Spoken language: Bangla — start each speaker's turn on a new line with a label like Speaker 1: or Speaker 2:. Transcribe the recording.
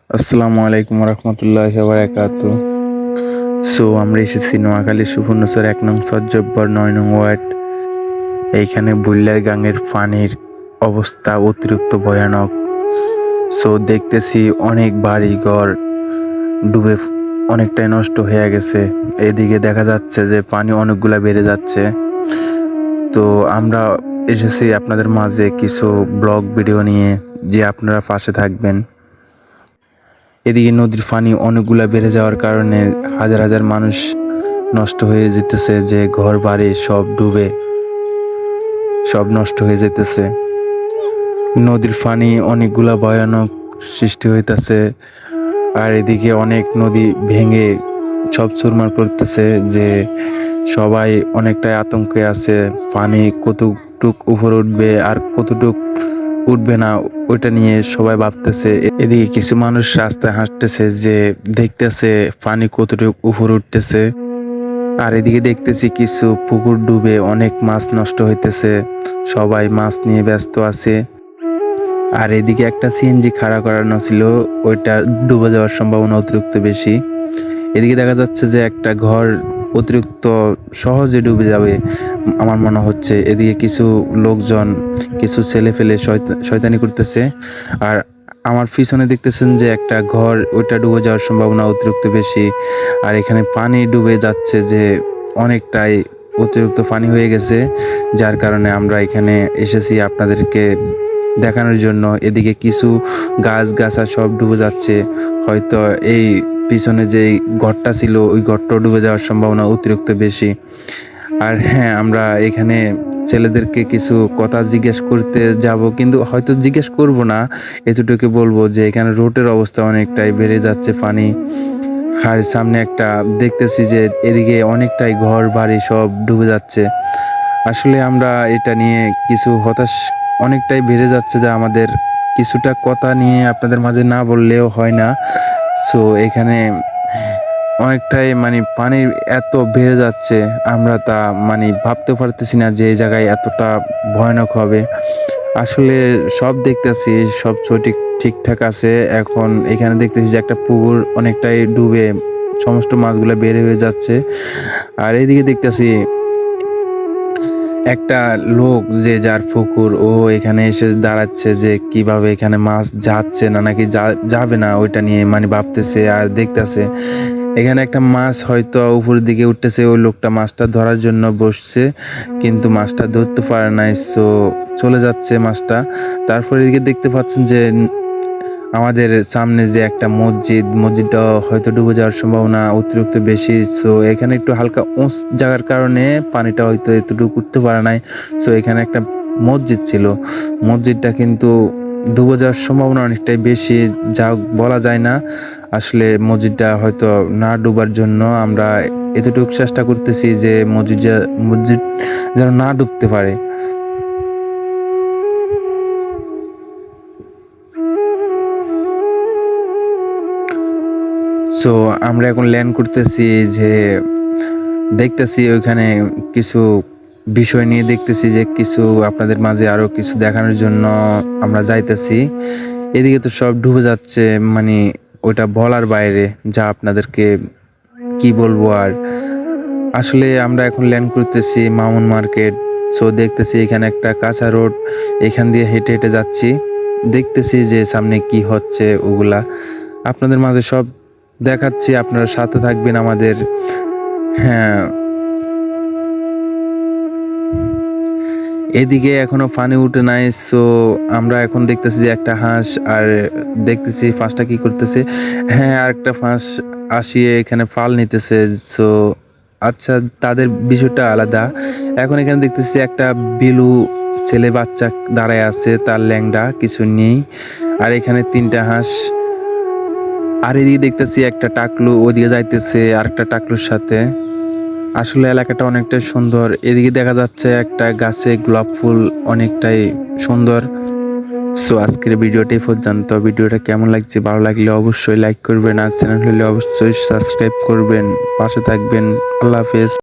Speaker 1: আসসালামু আলাইকুম রহমতুল্লাহি ওয়া বারাকাতুহু। আমরা এসেছি নোয়াখালী সুবর্ণচর ১ নং সজ্জব্বর ৯ নং ওয়ার্ড। এইখানে বুল্যার গাঙের পানির অবস্থা অতিরিক্ত ভয়ানক। দেখতেছি অনেক বাড়ি ঘর ডুবে অনেকটাই নষ্ট হয়ে গেছে। এদিকে দেখা যাচ্ছে যে পানি অনেকগুলা বেড়ে যাচ্ছে। আমরা এসেছি আপনাদের মাঝে কিছু ব্লগ ভিডিও নিয়ে, যে আপনারা পাশে থাকবেন। এদিকে নদীর পানি অনেকগুলা বেড়ে যাওয়ার কারণে হাজার হাজার মানুষ নষ্ট হয়ে যেতেছে, যে ঘর বাড়ি সব ডুবে সব নষ্ট হয়ে যেতেছে। নদীর পানি অনেকগুলা ভয়ানক সৃষ্টি হইতেছে, আর এদিকে অনেক নদী ভেঙে সব চুরমার করতেছে, যে সবাই অনেকটাই আতঙ্কে আছে। পানি কতটুক উপরে উঠবে আর কতটুক উঠবে না, ওইটা নিয়ে সবাই ভাবতেছে। এদিকে কিছু মানুষ রাস্তায় হাঁটতেছে, যে দেখতেছে পানি কতটুক উপরে উঠতেছে। আর এদিকে দেখতেছি কিছু পুকুর ডুবে অনেক মাছ নষ্ট হইতেছে, সবাই মাছ নিয়ে ব্যস্ত আছে। আর এদিকে একটা সিএনজি খাড়া করানো ছিল, ওইটা ডুবে যাওয়ার সম্ভাবনা অতিরিক্ত বেশি। এদিকে দেখা যাচ্ছে যে একটা ঘর অতিরিক্ত সহজে ডুবে যাবে আমার মনে হচ্ছে। এদিকে কিছু লোকজন, কিছু ছেলে ফেলে শয়তানি করতেছে। আর আমার পিছনে দেখতেছেন যে একটা ঘর, ওইটা ডুবে যাওয়ার সম্ভাবনা অতিরিক্ত বেশি। আর এখানে পানি ডুবে যাচ্ছে, যে অনেকটাই অতিরিক্ত পানি হয়ে গেছে, যার কারণে আমরা এখানে এসেছি আপনাদেরকে দেখানোর জন্য। এদিকে কিছু গাছ সব ডুবে যাচ্ছে, হয়তো এই পিছনে যে ঘরটা ছিল ওই ঘরটা ডুবে যাওয়ার সম্ভাবনা অতিরিক্ত বেশি। আর হ্যাঁ, আমরা এখানে ছেলেদেরকে কিছু কথা জিজ্ঞেস করতে যাব, কিন্তু হয়তো জিজ্ঞেস করব না, এতটুকু বলবো যে এখানে রোডের অবস্থা অনেকটাই বেড়ে যাচ্ছে পানি। আর সামনে একটা দেখতেছি যে এদিকে অনেকটাই ঘর বাড়ি সব ডুবে যাচ্ছে। আসলে আমরা এটা নিয়ে কিছু হতাশ, অনেকটাই বেড়ে যাচ্ছে, যে আমাদের কিছুটা কথা নিয়ে আপনাদের মাঝে না বললেও হয় না। এখানে অনেকটাই পানি এত বেড়ে যাচ্ছে, আমরা তা ভাবতে পারতেছি না যে এই জায়গায় এতটা ভয়ানক হবে। আসলে সব দেখতেছি সব ঠিকঠাক আছে। এখন এখানে দেখতেছি যে একটা পুকুর অনেকটাই ডুবে সমস্ত মাছগুলো বের হয়ে যাচ্ছে। আর এইদিকে দেখতেছি একটা লোক, যে যার পুকুর, ও এখানে এসে দাঁড়াচ্ছে, যে কিভাবে এখানে মাছ যাচ্ছে না নাকি যাবে না, ওইটা নিয়ে ভাবতেছে আর দেখতেছে। এখানে একটা মাছ হয়তো উপরের দিকে উঠতেছে, ওই লোকটা মাছটা ধরার জন্য বসছে, কিন্তু মাছটা ধরতে পারে নাই, চলে যাচ্ছে মাছটা। তারপরে এদিকে দেখতে পাচ্ছেন যে আমাদের সামনে যে একটা মসজিদটা হয়তো ডুবে যাওয়ার সম্ভাবনা অতিরিক্ত বেশি। এখানে একটু হালকা উঁচ জায়গার কারণে পানিটা হয়তো এতটুকু উঠতে পারে নাই। এখানে একটা মসজিদ ছিল, মসজিদটা কিন্তু ডুবে যাওয়ার সম্ভাবনা অনেকটাই বেশি, যা বলা যায় না। আসলে মসজিদটা হয়তো না ডুবার জন্য আমরা এতটুকু চেষ্টা করতেছি, যে মসজিদ যেন না ডুবতে পারে। আমরা এখন ল্যান্ড করতেছি, যে দেখতেছি ওইখানে কিছু বিষয় নিয়ে দেখতেছি, যে কিছু আপনাদের মাঝে আরো কিছু দেখানোর জন্য আমরা যাইতেছি। এদিকে তো সব ডুবে যাচ্ছে, ওইটা বলার বাইরে, যা আপনাদেরকে কি বলবো আর। আসলে আমরা এখন ল্যান্ড করতেছি মামুন মার্কেট। দেখতেছি এখানে একটা কাঁচা রোড, এখান দিয়ে হেঁটে হেঁটে যাচ্ছি, দেখতেছি যে সামনে কি হচ্ছে ওগুলা আপনাদের মাঝে সব দেখাচ্ছি, আপনারা সাথে থাকবেন আমাদের। হ্যাঁ, এদিকে এখনো পানি উঠে নাই। আমরা এখন দেখতেছি যে একটা হাঁস, আর দেখতেছি ফাঁসটা কি করতেছে। হ্যাঁ, আর একটা ফাঁস আসিয়ে এখানে ফাল নিতেছে। সো আচ্ছা, তাদের বিষয়টা আলাদা। এখন এখানে দেখতেছি একটা বিলু ছেলে বাচ্চা দাঁড়ায় আছে, তার ল্যাংডা কিছু নেই। আর এখানে 3টা হাঁস। আর এদিকে দেখতেছি একটা টাকলু ওদিকে যাইতেছে আর একটা টাকলুর সাথে। আসলে এলাকাটা অনেকটাই সুন্দর। এদিকে দেখা যাচ্ছে একটা গাছে গোলাপ ফুল অনেকটাই সুন্দর। আজকের ভিডিওটি পর্যন্ত। ভিডিওটা কেমন লাগছে, ভালো লাগলে অবশ্যই লাইক করবেন, আর চ্যানেল হলে অবশ্যই সাবস্ক্রাইব করবেন, পাশে থাকবেন। আল্লাহ হাফেজ।